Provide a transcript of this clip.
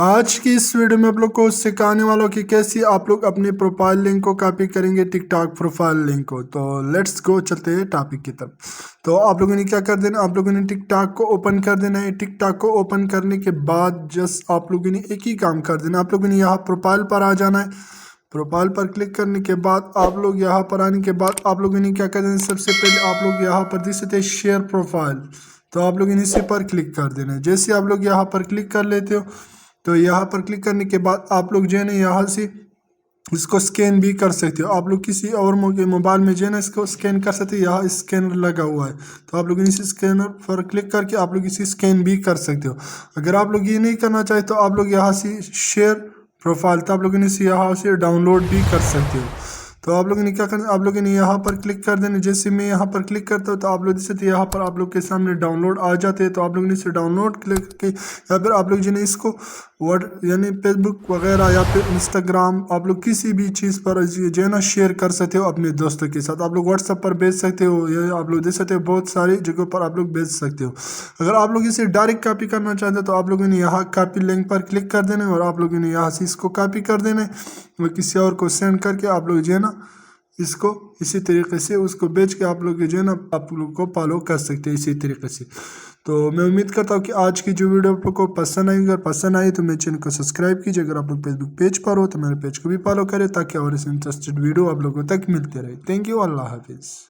आज की इस वीडियो में आप लोग को सिखाने वालों की कैसे आप लोग अपने प्रोफाइल लिंक को कॉपी करेंगे टिकटॉक प्रोफाइल लिंक को। तो लेट्स गो, चलते हैं टॉपिक की तरफ। तो आप लोगों ने क्या कर देना, आप लोगों ने टिकटॉक को ओपन कर देना है। टिकटॉक को ओपन करने के बाद जस्ट आप लोगों ने एक ही काम कर देना, आप लोगों ने यहाँ प्रोफाइल पर आ जाना है। प्रोफाइल पर क्लिक करने के बाद आप लोग यहाँ पर आने के बाद आप लोगों ने क्या कर देना, सबसे पहले आप लोग यहाँ पर देख सकते हैं शेयर प्रोफाइल। तो आप लोगों ने इसी पर क्लिक कर देना है। जैसे आप लोग यहाँ पर क्लिक कर लेते हो तो यहाँ पर क्लिक करने के बाद आप लोग जो है ना यहाँ से इसको स्कैन भी कर सकते हो। आप लोग किसी और मोबाइल में जो है ना इसको स्कैन कर सकते हो, यहाँ स्कैनर लगा हुआ है। तो आप लोग इसी स्कैनर पर क्लिक करके आप लोग इसी स्कैन भी कर सकते हो। अगर आप लोग ये नहीं करना चाहते तो आप लोग यहाँ से शेयर प्रोफाइल, तो आप लोग इसे यहाँ से डाउनलोड भी कर सकते हो। तो आप लोगों ने क्या करना, आप लोगों ने यहाँ पर क्लिक कर देना। जैसे मैं यहाँ पर क्लिक करता हूँ तो आप लोग जैसे यहाँ पर आप लोग के सामने डाउनलोड आ जाते हैं। तो आप लोगों ने इसे डाउनलोड क्लिक करके या फिर आप लोग जो है इसको वर्ड यानी फेसबुक वगैरह या फिर इंस्टाग्राम आप लोग किसी भी चीज़ पर जो है ना शेयर कर सकते हो अपने दोस्तों के साथ। आप लोग व्हाट्सएप पर भेज सकते हो या आप लोग देख सकते हो, बहुत सारी जगहों पर आप लोग भेज सकते हो। अगर आप लोग इसे डायरेक्ट कॉपी करना चाहते हो तो आप लोगों ने यहाँ कॉपी लिंक पर क्लिक कर देना है और आप लोगों ने यहाँ से इसको कॉपी कर देना है और किसी और को सेंड करके आप लोग जो है ना इसको इसी तरीके से उसको बेच के आप लोग जो है ना आप लोग को फॉलो कर सकते हैं इसी तरीके से। तो मैं उम्मीद करता हूँ कि आज की जो वीडियो आप लोग को पसंद आई। अगर पसंद आई तो मेरे चैनल को सब्सक्राइब कीजिए। अगर आप लोग फेसबुक पेज पर हो तो मेरे पेज को भी फॉलो करें ताकि और इस इंटरेस्टेड वीडियो आप लोगों तक मिलते रहे। थैंक यू, अल्लाह हाफिज़।